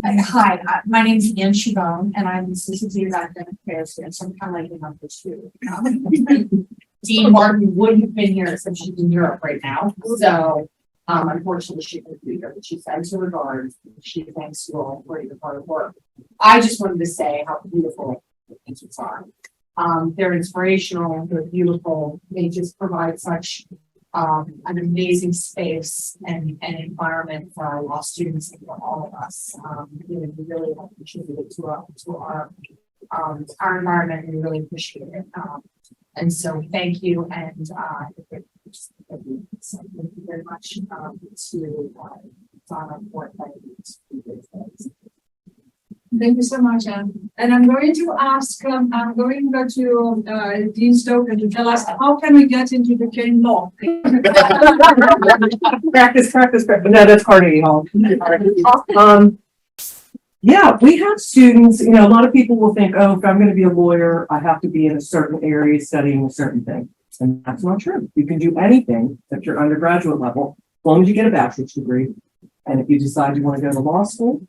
Hi, my name is Annika Schiavone, and I'm the Assistant Dean of Academic Affairs here, so I'm kind of like the number two. Dean Martin would have been here since she's in Europe right now, so unfortunately she couldn't be here, but she sends her regards. She thanks you all for your hard work. I just wanted to say how beautiful the paintings are. They're inspirational, they're beautiful, they just provide such an amazing space and environment for our law students and for all of us. We really have contributed to our environment, and we really appreciate it. And so thank you, and thank you very much to Donna for Thank you so much, Anne. And I'm going to ask, I'm going to go to Dean Stokan to tell us how can we get into the Duquesne law? practice. No, that's Carnegie Hall. Yeah, we have students, a lot of people will think, oh, if I'm going to be a lawyer, I have to be in a certain area studying a certain thing. And that's not true. You can do anything at your undergraduate level, as long as you get a bachelor's degree. And if you decide you want to go to law school,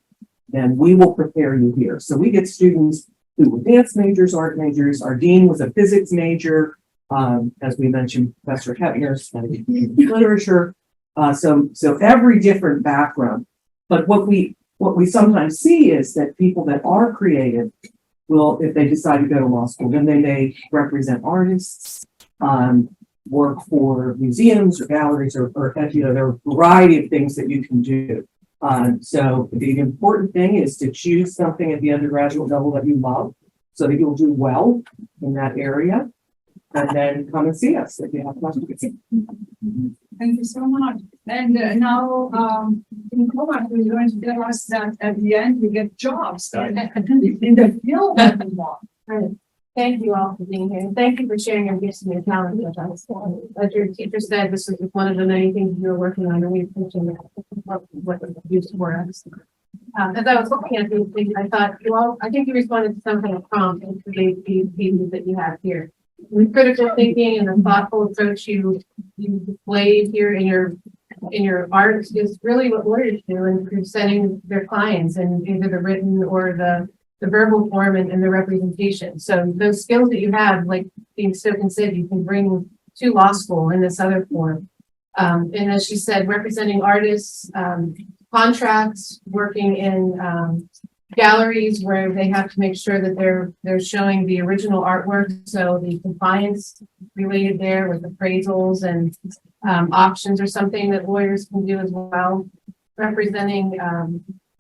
then we will prepare you here. So we get students who were dance majors, art majors. Our dean was a physics major. As we mentioned, Professor Heppner studied literature. So every different background. But what we sometimes see is that people that are creative will, if they decide to go to law school, then they may represent artists, work for museums or galleries, or there are a variety of things that you can do. So the important thing is to choose something at the undergraduate level that you love, so that you'll do well in that area, and then come and see us if you have questions. Thank you so much. And now, in Comas, we're going to tell us that at the end we get jobs in the field that we want. Thank you all for being here. And thank you for sharing your gifts and your talents with us. As your teacher said, this is one of the many things you were working on, and we appreciate what used for us. As I was looking at these things, I thought, I think you responded to some kind of prompt and create these pieces that you have here. The critical thinking and the thoughtful approach you displayed here in your art is really what lawyers do in presenting their clients in either the written or the verbal form and the representation. So those skills that you have, like being Stokan said, you can bring to law school in this other form. And as she said, representing artists, contracts, working in galleries where they have to make sure that they're showing the original artwork. So the compliance related there with appraisals and auctions are something that lawyers can do as well. Representing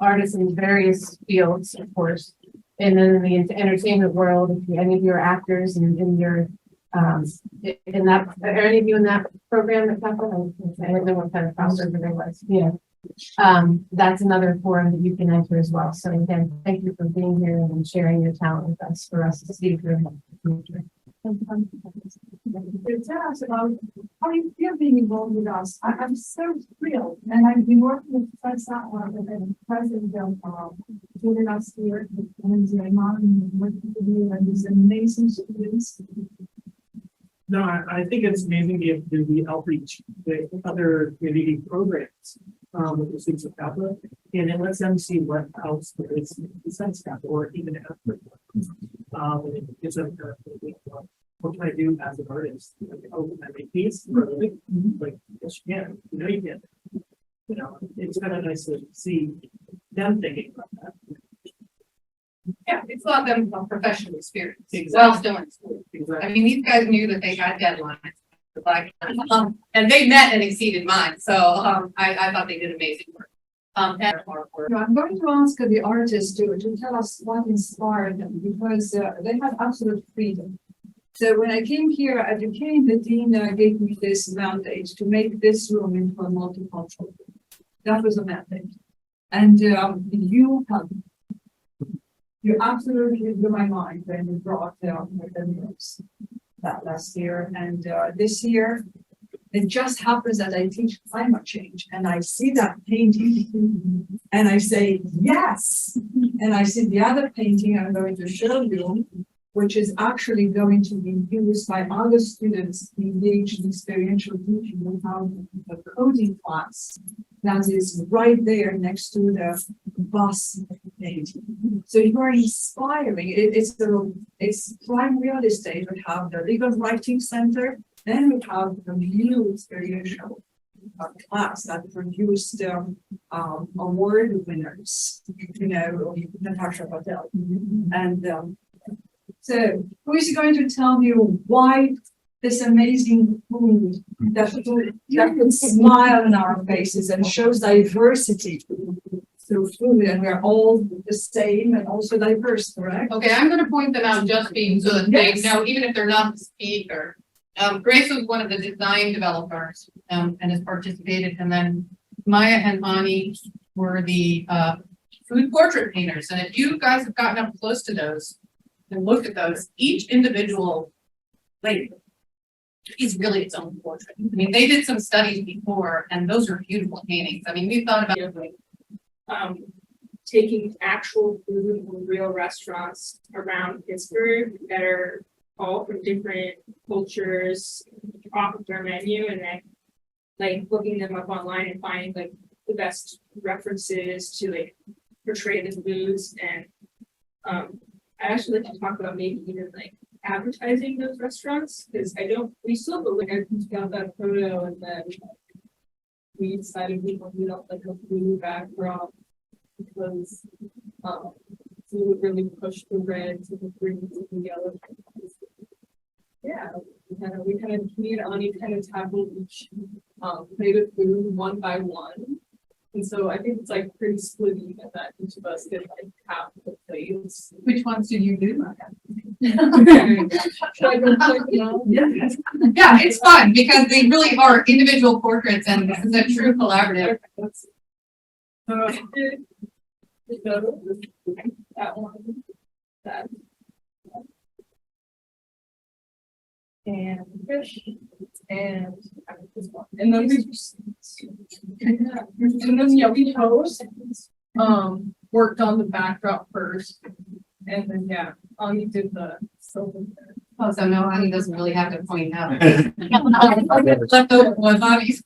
artists in various fields, of course. And then in the entertainment world, if any of you are actors and in your in that, are any of you in that program at CAPA? I don't know what kind of crossover there was. Yeah. That's another forum that you can enter as well. So again, thank you for being here and sharing your talent with us for us to see through the future. Tell us about how you feel being involved with us. I'm so thrilled, and I've been working with the president of Jada last year, and Maureen working with you and these amazing students. No, I think it's amazing to do the outreach with other community programs with the students of CAPA, and it lets them see what else there is besides CAPA or even after. And it gives them what can I do as an artist? Like, oh, can I make these? Like, yes, you can. You can. It's kind of nice to see them thinking about that. Yeah, it's a lot of them professional experience. Exactly. Well, still in school. Exactly. I mean, these guys knew that they had deadlines, and they met and exceeded mine. So I thought they did amazing work. And hard work. I'm going to ask the artists to tell us what inspired them, because they have absolute freedom. So when I came here at Duquesne, the dean gave me this mandate to make this room into a multicultural. That was a mandate. And you absolutely blew my mind when you brought the notes that last year. And this year, it just happens that I teach climate change, and I see that painting and I say, yes. And I see the other painting I'm going to show you, which is actually going to be used by other students engaged in experiential teaching. We have a coding class that is right there next to the bus painting. So you are inspiring. It's prime real estate. We have the legal writing center, then we have the new experiential class that produced award winners, Natasha Patel. And so who is going to tell me why this amazing food that can smile in our faces and shows diversity through food, and we're all the same and also diverse, correct? Okay, I'm gonna point them out just being so that they Yes. know, even if they're not the speaker. Grace was one of the design developers, and has participated, and then Maya and Ani were the, food portrait painters, and if you guys have gotten up close to those and looked at those, each individual, like, is really its own portrait. I mean, they did some studies before, and those are beautiful paintings. I mean, we thought about taking actual food from real restaurants around Pittsburgh that are all from different cultures off of their menu, and then like looking them up online and finding like the best references to like portray the foods. And I actually like to talk about maybe even like advertising those restaurants, because we still believe I got that photo, and then we decided we don't like a food backdrop because we would really push the red to the green to the yellow. Yeah, we kind of me and Ani kind of tackled each plate of food one by one. And so I think it's like pretty split even that each of us did like half the plates. which ones did you do? Should I go click now? Yeah, it's fun because they really are individual portraits, and this is a true collaborative. That one. That. And fish. And this one. And then we we chose worked on the backdrop first. And then Ani did the silver. Oh, so no, Ani doesn't really have to point out. Left over was Ani's.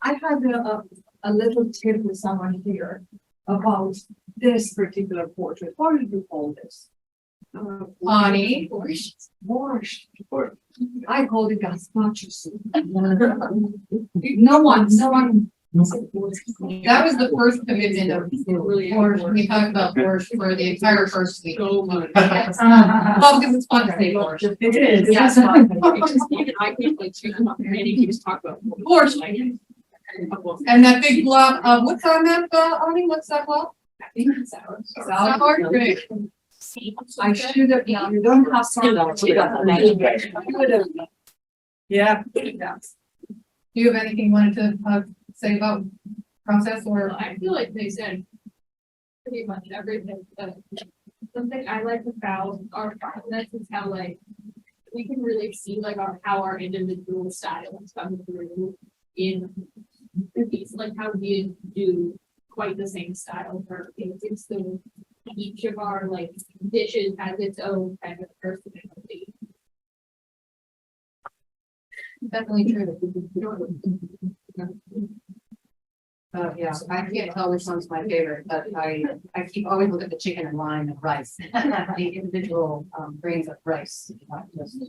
I had a little tip with someone here about this particular portrait. What did you call this? Ani. Borscht. I called it gazpacho soup. No one. That was the first commitment of borscht. We talked about borscht for the entire first week. Well, because it's fun to say borscht. It is. Yes, even I can't like choose about any he was talking about Borscht. And that big blob of, what's on that, Ani? What's that blob? Sour. Great. I should have, you don't have soda. Yeah. Do you have anything you wanted to say about process or? I feel like they said pretty much everything. But something I like about our process is how like we can really see like how our individual styles come through in the piece, like how we do quite the same style for paintings. So each of our like dishes has its own kind of personality. Definitely true. Yeah, I can't tell which one's my favorite, but I keep always look at the chicken and lime and rice. The individual grains of rice. Not just,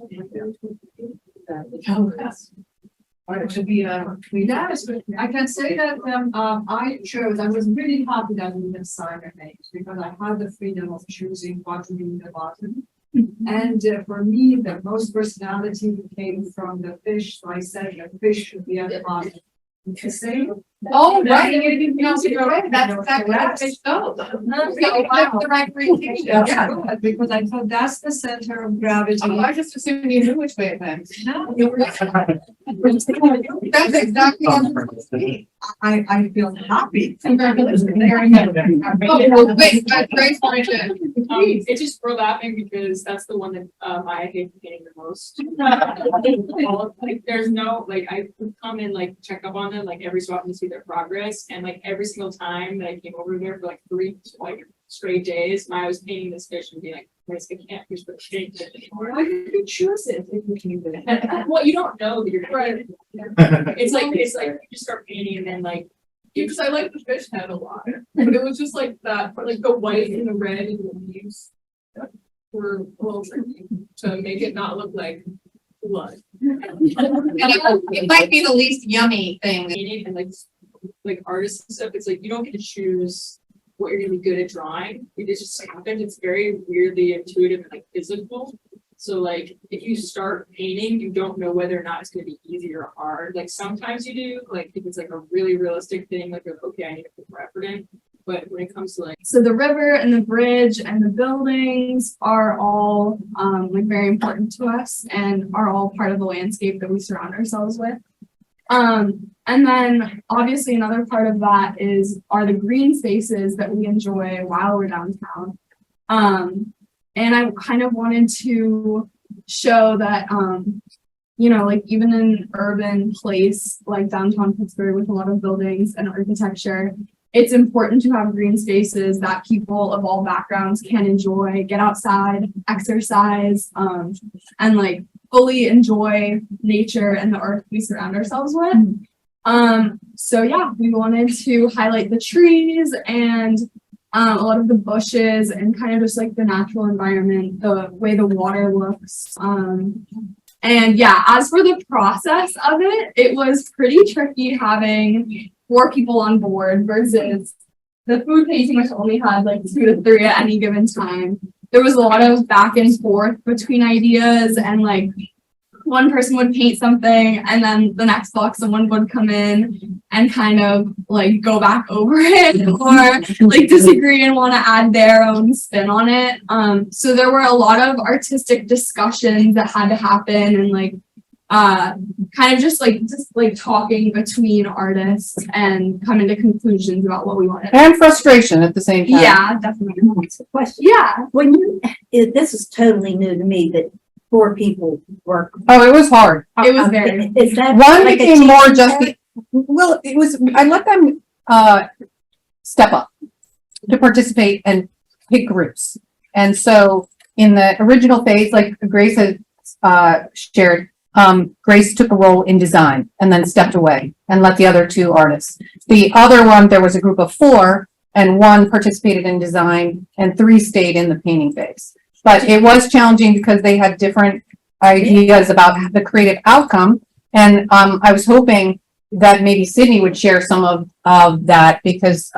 It should be yes, I can say that I was really happy that we didn't sign a name because I had the freedom of choosing what to be in the bottom. And for me, the most personality came from the fish, so I said the fish should be at the bottom. You see? oh, right, you didn't know you're right, that's exactly how fish goes. The right orientation. Yeah, because I thought that's the center of gravity. Oh, I just assumed you knew which way it went. No, That's exactly what I feel happy. Congratulations. Very good. Oh, well, wait, Grace wanted to. It's just for laughing because that's the one that I hate getting the most. Like there's no like I would come and like check up on them like every so often to see their progress, and like every single time that I came over there for like 3 like straight days, I was painting this fish and being like, I can't fish for the straight fish anymore. Why did you choose it if you can do it? Well, you don't know that you're right. It's like you just start painting and then like because I like the fish head a lot, but it was just like that, but like the white and the red and the leaves were a little tricky to make it not look like blood. And it might be the least yummy thing. And like artists and stuff, it's like you don't get to choose what you're gonna be good at drawing. It just happens. It's very weirdly intuitive and like physical. So like if you start painting, you don't know whether or not it's gonna be easy or hard. Like sometimes you do, like if it's like a really realistic thing, like okay, I need to put more effort in. But when it comes to like So the river and the bridge and the buildings are all like very important to us and are all part of the landscape that we surround ourselves with. And then obviously another part of that are the green spaces that we enjoy while we're downtown. And I kind of wanted to show that, you know, like even in an urban place like downtown Pittsburgh with a lot of buildings and architecture, it's important to have green spaces that people of all backgrounds can enjoy, get outside, exercise, and like fully enjoy nature and the earth we surround ourselves with. So yeah, we wanted to highlight the trees and a lot of the bushes and kind of just like the natural environment, the way the water looks. And yeah, as for the process of it, it was pretty tricky having 4 people on board versus the food tasting, which only had like 2 to 3 at any given time. There was a lot of back and forth between ideas, and like one person would paint something and then the next block someone would come in and kind of like go back over it or like disagree and want to add their own spin on it. So there were a lot of artistic discussions that had to happen and like kind of just like talking between artists and coming to conclusions about what we wanted. And frustration at the same time. Yeah, definitely. Question. Yeah. When this is totally new to me, that 4 people work. Oh, it was hard. It was very. Is that One like a became team more effort? just, well, it was, I let them, step up to participate and pick groups. And so in the original phase, like Grace had, shared, Grace took a role in design and then stepped away and let the other 2 artists. The other one, there was a group of 4 and 1 participated in design and 3 stayed in the painting phase. But it was challenging because they had different ideas about the creative outcome. And I was hoping that maybe Sydney would share some of that, because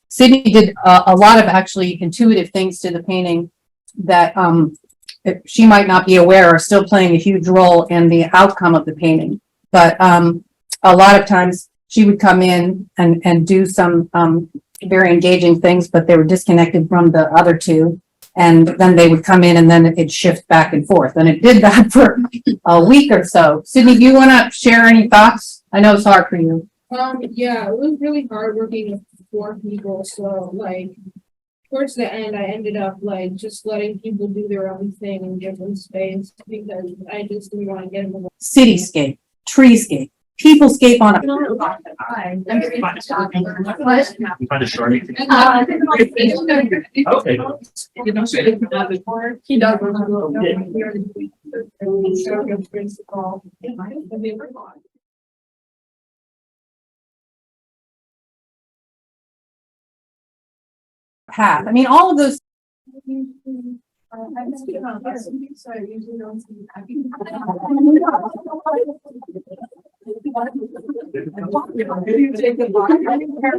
Sydney did a lot of actually intuitive things to the painting that she might not be aware are still playing a huge role in the outcome of the painting. But a lot of times she would come in and do some very engaging things, but they were disconnected from the other 2. And then they would come in and then it'd shift back and forth. And it did that for a week or so. Sydney, do you want to share any thoughts? I know it's hard for you. Yeah, it was really hard working with 4 people. So like towards the end, I ended up like just letting people do their own thing and give them space because I just didn't want to get them. Cityscape, treescape, peoplescape on a. You find a short? Okay. He does. Path. I mean, all of those.